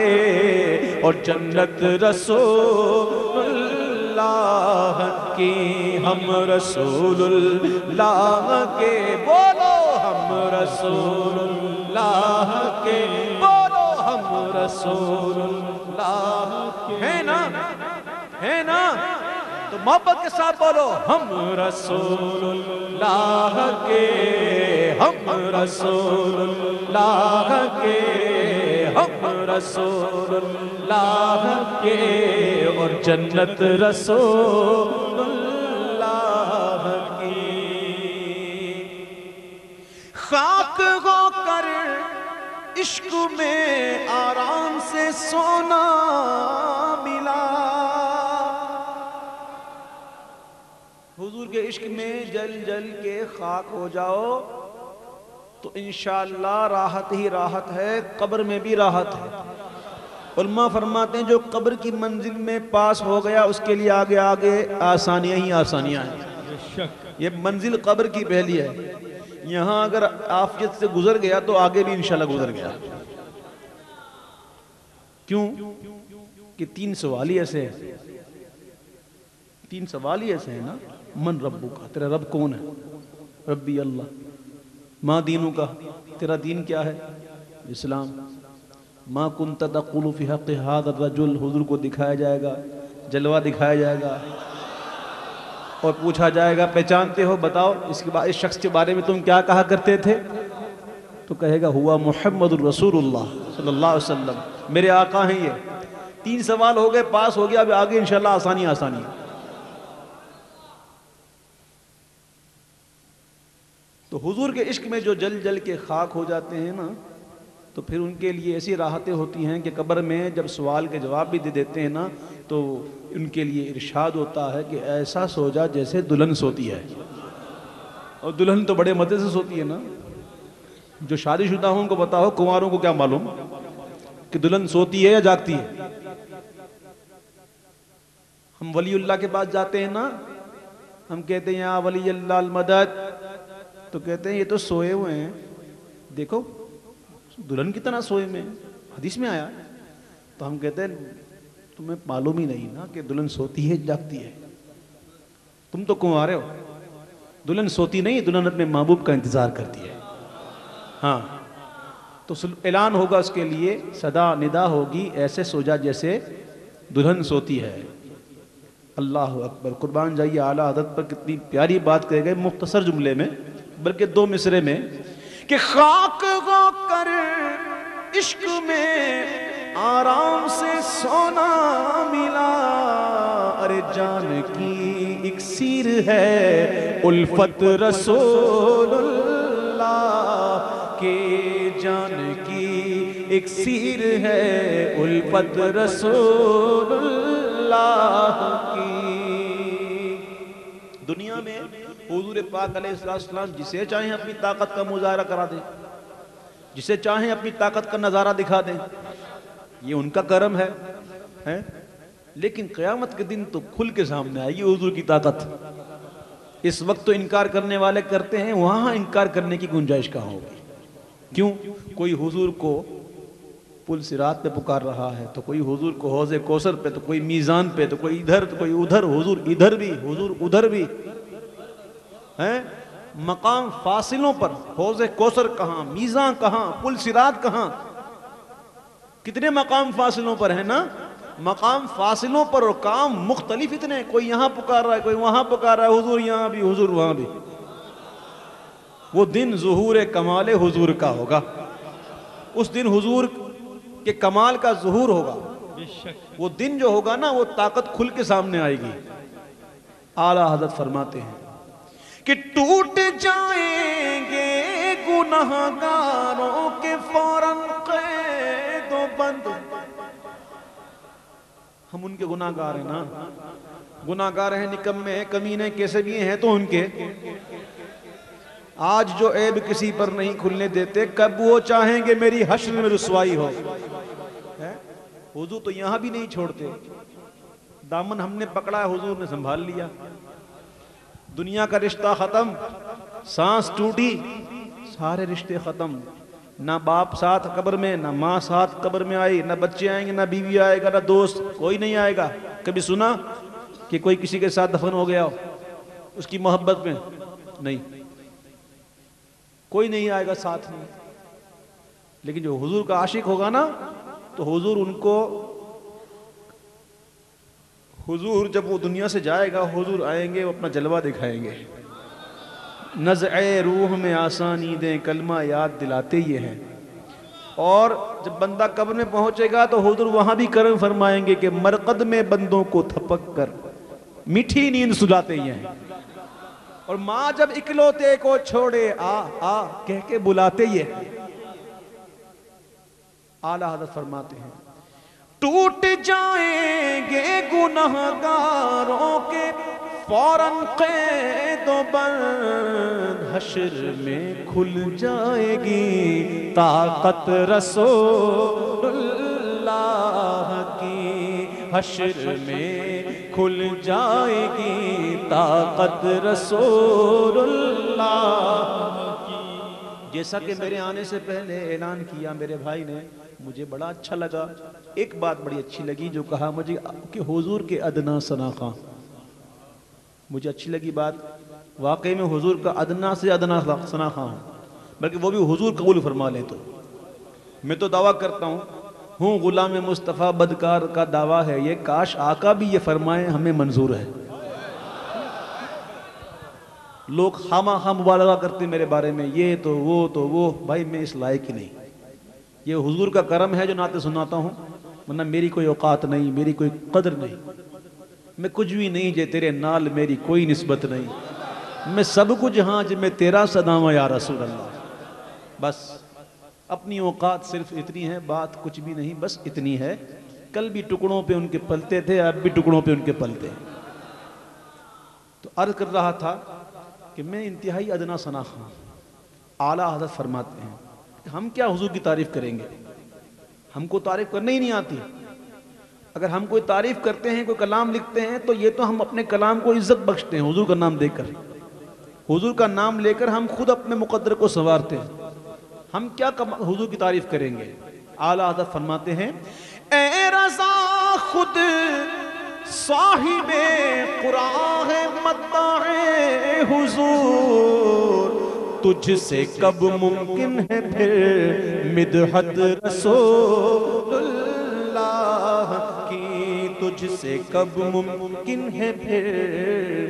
اور جنت رسول اللہ کی ہم رسول اللہ کے بولو ہم رسول اللہ کے بولو ہم رسول اللہ کے ہے نا تو محبت کے ساتھ بولو ہم رسول اللہ کے ہم رسول اللہ کے ہم رسول اللہ کے اور جنت رسول اللہ کی خاک ہو کر عشق میں آرام سے سونا ملا حضور کے عشق میں جل جل کے خاک ہو جاؤ تو انشاءاللہ راحت ہی راحت ہے قبر میں بھی راحت ہے علماء فرماتے ہیں جو قبر کی منزل میں پاس ہو گیا اس کے لیے آگے آگے آسانیاں ہی آسانیاں ہیں یہ منزل قبر کی پہلی ہے یہاں اگر آفیت سے گزر گیا تو آگے بھی انشاءاللہ گزر گیا کیوں کہ تین سوال ہی ایسے ہیں نا من ربو کا تیرا رب کون ہے ربی اللہ ما دینوں کا تیرا دین کیا ہے اسلام ما کنت تقول فی حق هذا الرجل حضور کو دکھایا جائے گا جلوہ دکھایا جائے گا اور پوچھا جائے گا پہچانتے ہو بتاؤ اس شخص کے بارے میں تم کیا کہا کرتے تھے تو کہے گا ہوا محمد الرسول اللہ صلی اللہ علیہ وسلم میرے آقا ہیں یہ تین سوال ہو گئے پاس ہو گیا اب آگے انشاءاللہ آسانی تو حضور کے عشق میں جو جل جل کے خاک ہو جاتے ہیں نا تو پھر ان کے لیے ایسی راحتیں ہوتی ہیں کہ قبر میں جب سوال کے جواب بھی دے دیتے ہیں نا تو ان کے لیے ارشاد ہوتا ہے کہ ایسا سو جا جیسے دلہن سوتی ہے اور دلہن تو بڑے مزے سے سوتی ہے نا جو شادی شدہ ہوں کو بتاؤ کنواروں کو کیا معلوم کہ دلہن سوتی ہے یا جاگتی ہے ہم ولی اللہ کے پاس جاتے ہیں نا ہم کہتے ہیں یا ولی اللہ المدد تو کہتے ہیں یہ تو سوئے ہوئے ہیں دیکھو دلہن کی طرح سوئے میں حدیث میں آیا تو ہم کہتے ہیں تمہیں معلوم ہی نہیں نا کہ دلہن سوتی ہے جاگتی ہے تم تو کنوارے ہو دلہن سوتی نہیں دلہن اپنے محبوب کا انتظار کرتی ہے ہاں تو اعلان ہوگا اس کے لیے صدا ندا ہوگی ایسے سو جا جیسے دلہن سوتی ہے اللہ اکبر قربان جائیے اعلیٰ حضرت پر کتنی پیاری بات کہے گئے مختصر جملے میں بلکہ دو مصرے میں کہ خاک ہو کر عشق میں آرام سے سونا ملا ارے جان کی اکسیر ہے الفت رسول اللہ کے جان کی اکسیر ہے الفت رسول اللہ کی دنیا میں حضور پاک علیہ السلام جسے چاہیں اپنی طاقت کا مظاہرہ کرا دیں جسے چاہیں اپنی طاقت کا نظارہ دکھا دیں یہ ان کا کرم ہے لیکن قیامت کے دن تو کھل کے سامنے آئے گی حضور کی طاقت اس وقت تو انکار کرنے والے کرتے ہیں وہاں انکار کرنے کی گنجائش کہاں ہوگی کیوں کوئی حضور کو پل صراط پہ پکار رہا ہے تو کوئی حضور کو حوض کوثر پہ تو کوئی میزان پہ تو کوئی ادھر تو کوئی ادھر حضور ادھر بھی حضور ادھر بھی مقام فاصلوں پر حوض کوثر کہاں میزان کہاں پل صراط کہاں کتنے مقام فاصلوں پر ہے نا مقام فاصلوں پر اور کام مختلف اتنے کوئی یہاں پکار رہا ہے کوئی وہاں پکار رہا ہے حضور یہاں بھی حضور وہاں بھی وہ دن ظہور کمال حضور کا ہوگا اس دن حضور کے کمال کا ظہور ہوگا وہ دن جو ہوگا نا وہ طاقت کھل کے سامنے آئے گی اعلیٰ حضرت فرماتے ہیں کہ ٹوٹ جائیں گے گناہگاروں کے فوراً قید و بند ہم ان کے گناہگار ہیں نا گناہگار ہیں نکمے کمینے کیسے بھی ہیں تو ان کے آج جو عیب کسی پر نہیں کھلنے دیتے کب وہ چاہیں گے میری حشر میں رسوائی ہو حضور تو یہاں بھی نہیں چھوڑتے دامن ہم نے پکڑا ہے حضور نے سنبھال لیا دنیا کا رشتہ ختم سانس ٹوٹی سارے رشتے ختم نہ باپ ساتھ قبر میں نہ ماں ساتھ قبر میں آئی نہ بچے آئیں گے نہ بیوی آئے گا نہ دوست کوئی نہیں آئے گا کبھی سنا کہ کہ کوئی کسی کے ساتھ دفن ہو گیا ہو اس کی محبت میں؟ نہیں، کوئی نہیں آئے گا ساتھ میں. لیکن جو حضور کا عاشق ہوگا نا تو حضور ان کو، حضور جب وہ دنیا سے جائے گا، حضور آئیں گے، وہ اپنا جلوہ دکھائیں گے. نزع روح میں آسانی دیں، کلمہ یاد دلاتے یہ ہیں. اور جب بندہ قبر میں پہنچے گا تو حضور وہاں بھی کرم فرمائیں گے کہ مرقد میں بندوں کو تھپک کر میٹھی نیند سلاتے ہی ہیں. اور ماں جب اکلوتے کو چھوڑے آ آ کہہ کے بلاتے ہی ہیں. اعلیٰ حضرت فرماتے ہیں ٹوٹ جائیں گے گنہگاروں کے فوراً قید و بند، حشر میں کھل جائے گی طاقت رسول اللہ کی، حشر میں کھل جائے گی طاقت رسول اللہ کی. جیسا کہ میرے آنے سے پہلے اعلان کیا میرے بھائی نے، مجھے بڑا اچھا لگا. ایک بات بڑی اچھی لگی جو کہا مجھے کہ حضور کے ادنا ثنا. مجھے اچھی لگی بات. واقعی میں حضور کا ادنا سے ادنا ثنا ہوں، بلکہ وہ بھی حضور قبول فرما لیں. تو میں تو دعویٰ کرتا ہوں غلام مصطفیٰ بدکار کا دعویٰ ہے یہ، کاش آقا بھی یہ فرمائیں ہمیں منظور ہے. لوگ خواہ مبالغہ کرتے میرے بارے میں، یہ تو وہ بھائی میں اس لائق ہی نہیں. یہ حضور کا کرم ہے جو نعتیں سناتا ہوں، ورنہ میری کوئی اوقات نہیں، میری کوئی قدر نہیں، میں کچھ بھی نہیں جے تیرے نال میری کوئی نسبت نہیں. میں سب کچھ ہاں جے میں تیرا صداواں یا رسول اللہ. بس اپنی اوقات صرف اتنی ہے، بات کچھ بھی نہیں، بس اتنی ہے. کل بھی ٹکڑوں پہ ان کے پلتے تھے، اب بھی ٹکڑوں پہ ان کے پلتے ہیں. تو عرض کر رہا تھا کہ میں انتہائی ادنا ثنا ہوں. اعلیٰ حضرت فرماتے ہیں ہم کیا حضور کی تعریف کریں گے، ہم کو تعریف کرنے ہی نہیں آتی. اگر ہم کوئی تعریف کرتے ہیں، کوئی کلام لکھتے ہیں تو یہ تو ہم اپنے کلام کو عزت بخشتے ہیں حضور کا نام دے کر. حضور کا نام لے کر ہم خود اپنے مقدر کو سنوارتے ہیں. ہم کیا حضور کی تعریف کریں گے. اعلیٰ حضرت فرماتے ہیں اے رضا خود صاحب قرآن ہے مداح حضور، تجھ سے کب ممکن ہے پھر مدحت رسول اللہ کی، تجھ سے کب ممکن ہے پھر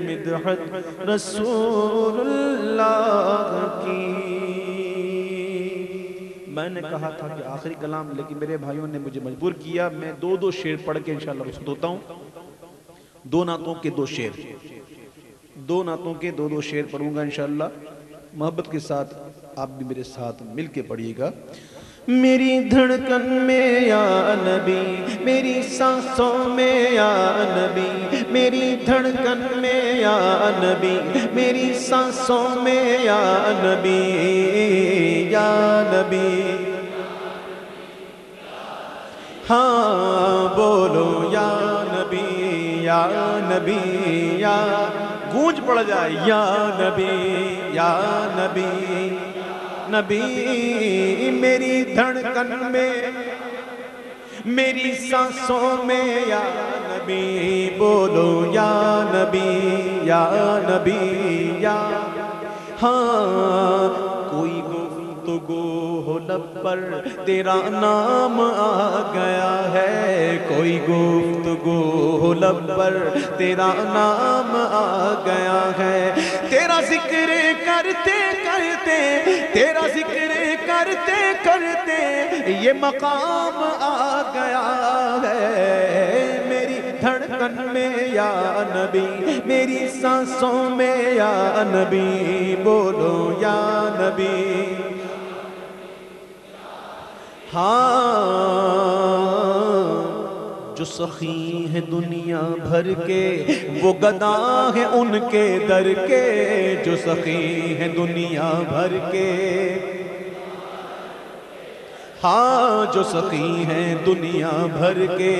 مدحت رسول اللہ کی. میں نے کہا تھا کہ آخری کلام، لیکن میرے بھائیوں نے مجھے مجبور کیا. میں دو شعر پڑھ کے انشاءاللہ رخصت ہوتا ہوں. 2 نعتوں کے 2 شعر، 2 نعتوں کے 2 شعر پڑھوں گا انشاءاللہ. محبت کے ساتھ آپ بھی میرے ساتھ مل کے پڑھیے گا. میری دھڑکن میں یا نبی، میری سانسوں میں یا نبی، میری دھڑکن میں یا نبی، میری سانسوں میں یا نبی، یا نبی. ہاں بولو یا نبی، یا نبی، یا گونج پڑ جائے یا نبی، یا نبی. نبی میری دھڑکن میں، میری سانسوں میں یا نبی، بولو یا نبی، یا نبی، یا. ہاں کوئی گفتگو ہو لب پر تیرا نام آ گیا ہے، کوئی گفتگو ہو لب پر تیرا نام آ گیا ہے. تیرا ذکر کرتے کرتے، تیرا ذکر کرتے کرتے یہ مقام آ گیا ہے. میری دھڑکن میں یا نبی، میری سانسوں میں یا نبی، بولو یا نبی. ہاں جو سخی ہیں دنیا بھر کے وہ گدا ہیں ان کے در کے، جو سخی ہیں دنیا بھر کے. ہاں جو سخی ہیں دنیا بھر کے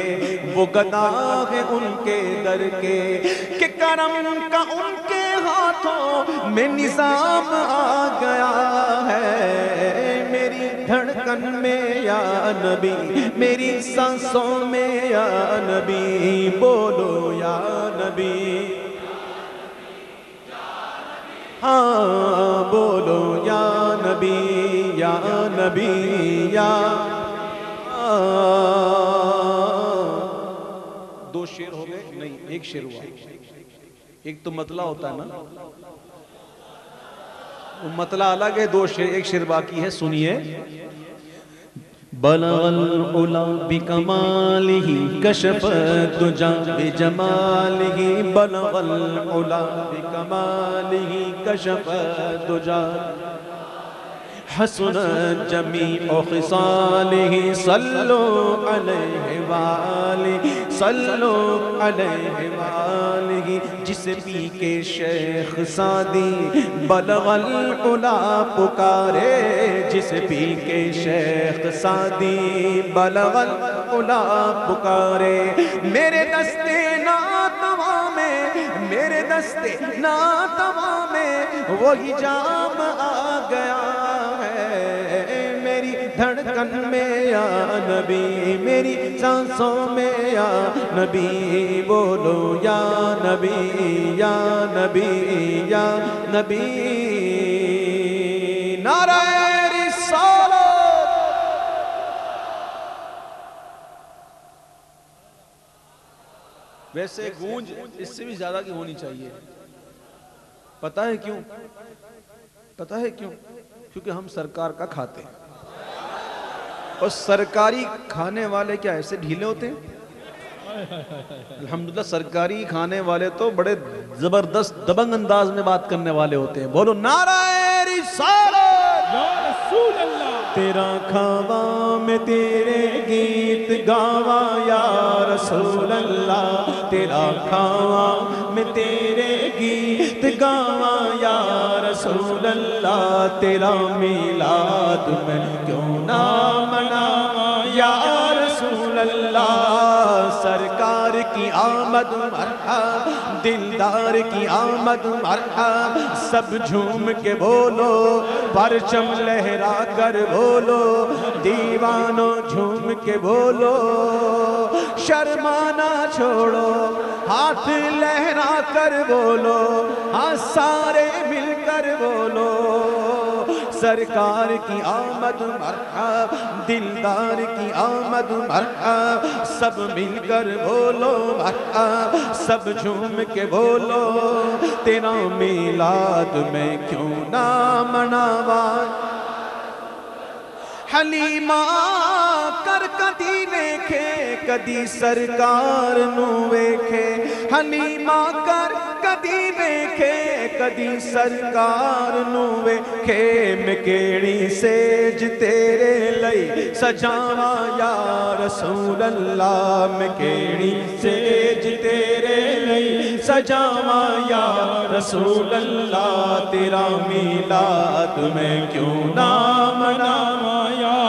وہ گدا ہیں ان کے در کے، کہ کرم کا ان کے ہاتھوں میں نظام آ گیا ہے. میری دھڑکن میں یا نبی، میری سانسوں میں یا نبی، بولو یا نبی، ہاں بولو یا نبی یا نبی یا، دو شعر ہو گئے؟ نہیں، ایک شعر ہوا، ایک تو مطلع ہوتا ہے نا، وہ مطلع الگ ہے، دو شعر، ایک شعر باقی ہے، سنیے۔ بلغ العلا بکمالہ کشف الدجا بجمالہ، بلغ العلا بکمالہ کشف الدجا، حسنت جمیع خصالہ، صلو علیہ وآلہ، صلو علیہ وآلہ، جسے پی کے شیخ سعدی بلغ العلا پکارے، جسے پی کے شیخ سعدی بلغ العلا پکارے، میرے دستے ناتواں میں، میرے دستے ناتواں میں وہی جام آ گیا ہے، میری دھڑکن میں یا نبی، میری سانسوں میں یا نبی، بولو یا نبی یا نبی یا نبی، نعرہ رسالت۔ ویسے گونج اس سے بھی زیادہ کی ہونی چاہیے، پتہ ہے کیوں؟ پتہ ہے کیوں؟ کیونکہ ہم سرکار کا کھاتے ہیں، اور سرکاری کھانے والے کیا ایسے ڈھیلے ہوتے ہیں؟ الحمدللہ سرکاری کھانے والے تو بڑے زبردست دبنگ انداز میں بات کرنے والے ہوتے ہیں، بولو نعرہ رسالت یا رسول اللہ، تیرا کھاواں میں تیرے گیت گاواں یا رسول اللہ، تیرا کھاواں میں تیرے گیت گاواں یا رسول اللہ، تیرا میلاد میں کیوں نہ مناواں یا رسول اللہ، سرکار کی آمد مرحبا، دلدار کی آمد مرحبا، سب جھوم کے بولو، پرچم لہرا کر بولو، دیوانوں جھوم کے بولو، شرمانا چھوڑو، ہاتھ لہرا کر بولو، ہاں سارے مل کر بولو، سرکار کی آمد مرحبا، دلدار کی آمد مرحبا، سب مل کر بولو مرحبا، سب جھوم کے بولو، تیرا میلاد میں کیوں نہ مناواں، حلیمہ کر کدی ویکھے کدی سرکار نو ویکھے، حلیمہ کر کدی ویکھے کدی سرکار نو ویکھے، میں کیڑی سیج تیرے لئی سجاواں یا رسول اللہ، میں کیڑی سیج تیرے لئی سجاواں یا رسول اللہ، تیرا میلاد میں کیوں نہ مناواں یا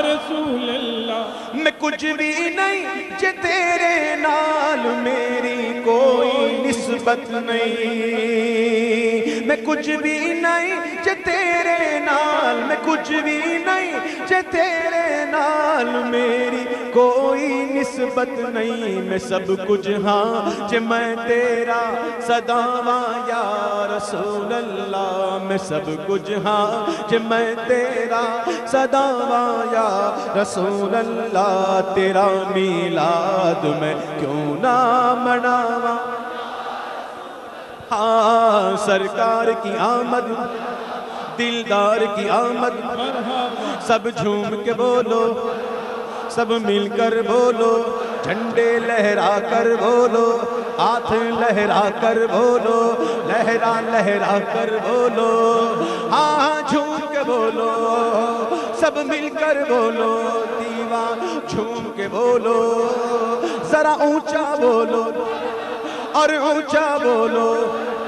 رسول اللہ، میں کچھ بھی نہیں جے تیرے نال میری کوئی نسبت نہیں، میں کچھ بھی نہیں جے تیرے نال، میں کچھ بھی نہیں جے تیرے نال میری کوئی نسبت نہیں، میں سب کچھ ہاں جے میں تیرا صداواں یا رسول اللہ، میں سب کچھ ہاں جے میں تیرا صداواں یا رسول اللہ، تیرا میلاد میں کیوں نہ مناواں، ہاں سرکار کی آمد، دلدار کی آمد، سب جھوم کے بولو، سب مل کر بولو، جھنڈے لہرا کر بولو، ہاتھ لہرا کر بولو، لہرا لہرا کر بولو، ہاں جھوم کے بولو، سب مل کر بولو، دیوان جھوم کے بولو، ذرا اونچا بولو اور اونچا بولو،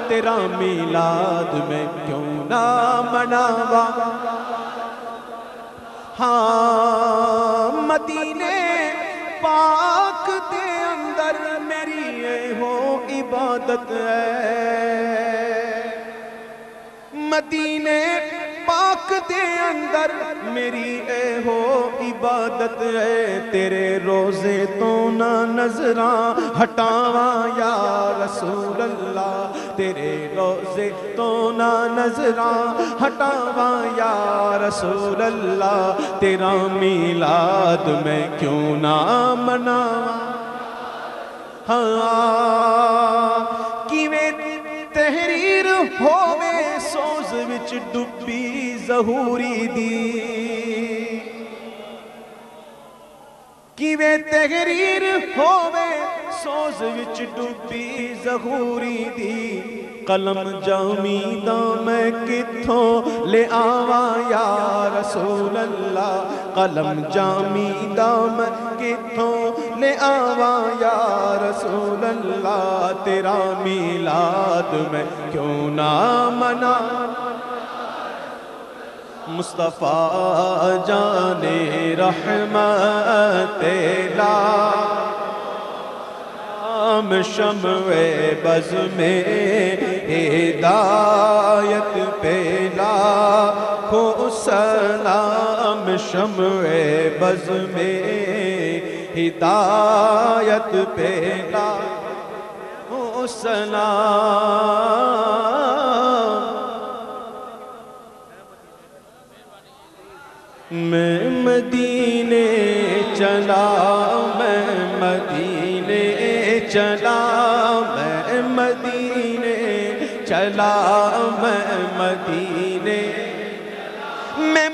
تیرا میلاد میں کیوں نہ مناواں، ہاں مدینے پاک دے اندر میری ہو عبادت ہے، مدینے پاک دے اندر میری اے ہو عبادت ہے تیرے روزے تو نہ نظراں ہٹاواں یا رسول اللہ تیرے روزے تو نہ نظراں ہٹاواں یا رسول اللہ تیرا میلاد میں کیوں نہ مناواں ہاں کیویں تحریر ہووے سوز وچ ڈبی ظہوری دی کیویں تحریر ہووے سوز وچ ڈبی ظہوری دی قلم جامی دا میں کتھوں لے آواں یا رسول اللہ قلم جامی دا میں کتھوں لے آواں یا رسول اللہ تیرا میلاد میں کیوں نہ منا مصطفیٰ جان رحمت لام شمع بز میں ہدایت پہ لاکھوں سلام شمع بز میں ہدایت پہ لاکھوں سلام میں مدینے چلا میں مدینے چلا میں مدینے چلا میں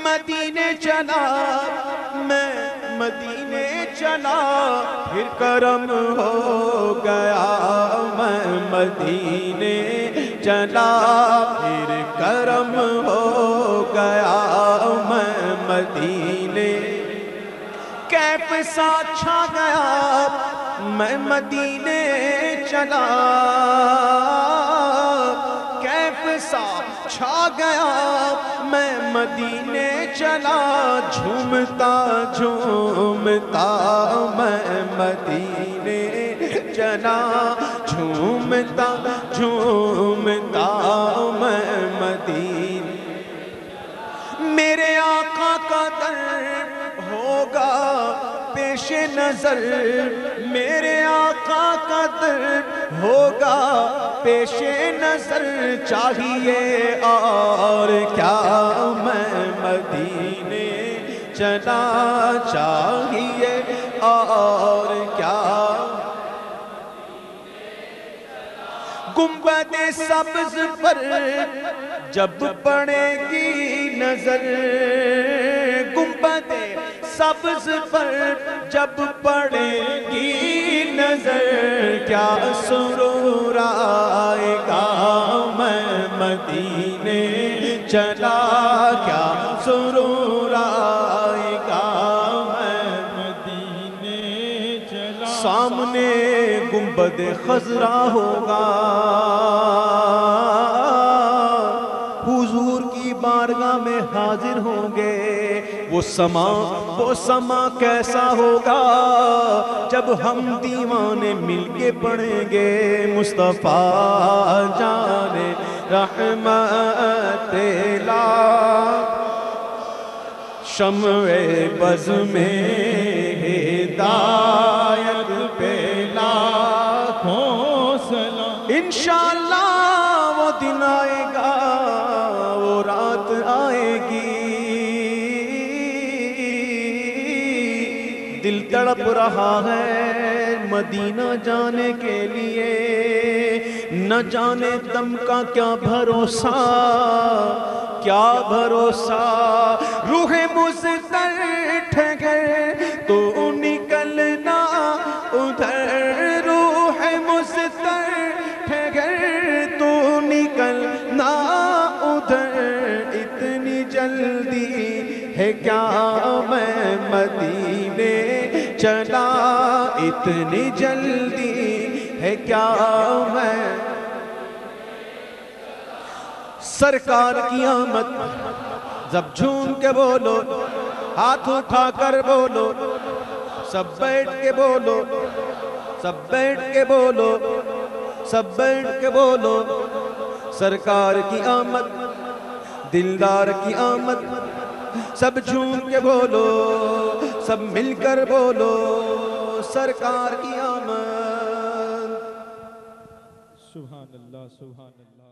مدینے چلا میں مدینے چلا پھر کرم ہو گیا میں مدینے چلا پھر کرم ہو گیا میں مدینے کیف سا چھا گیا میں مدینے چلا کیف سا چھا گیا میں مدینے چلا جھومتا جھومتا میں مدینے چلا جھومتا جھومتا میں مدینے میرے آقا کا در ہوگا پیش نظر میرے آقا کا در ہوگا پیش نظر چاہیے اور کیا میں مدینے چلا چاہیے اور کیا گنبد سبز پر جب پڑے گی نظر گنبد سبز پر جب پڑے گی نظر کیا سرور آئے گا میں مدینے چلا کیا سرور آئے گا میں مدینے چلا سامنے گنبد خضرا ہوگا حضور کی بارگاہ میں حاضر ہوں گے وہ سما کیسا ہوگا جب ہم دیوانے مل کے پڑھیں گے مصطفیٰ جان رحمت لاکھ شمع بز میں ہدایت پہ لاکھوں سلام انشاءاللہ وہ دن آئے گا وہ رات آئے گی دل تڑپ رہا ہے مدینہ جانے کے لیے نہ جانے دم کا کیا بھروسہ روح مزدر ٹھگر تو نکلنا ادھر روح مزدر ٹھگر تو نکلنا ادھر اتنی جلدی ہے کیا میں مدینے چلا اتنی جلدی ہے کیا میں سرکار کی آمد جب جھوم کے بولو ہاتھ اٹھا کر بولو سب بیٹھ کے بولو سب بیٹھ کے بولو سب بیٹھ کے بولو سرکار کی آمد دلدار کی آمد سب جھوم کے بولو سب مل کر بولو سرکار کی آمد سبحان اللہ سبحان اللہ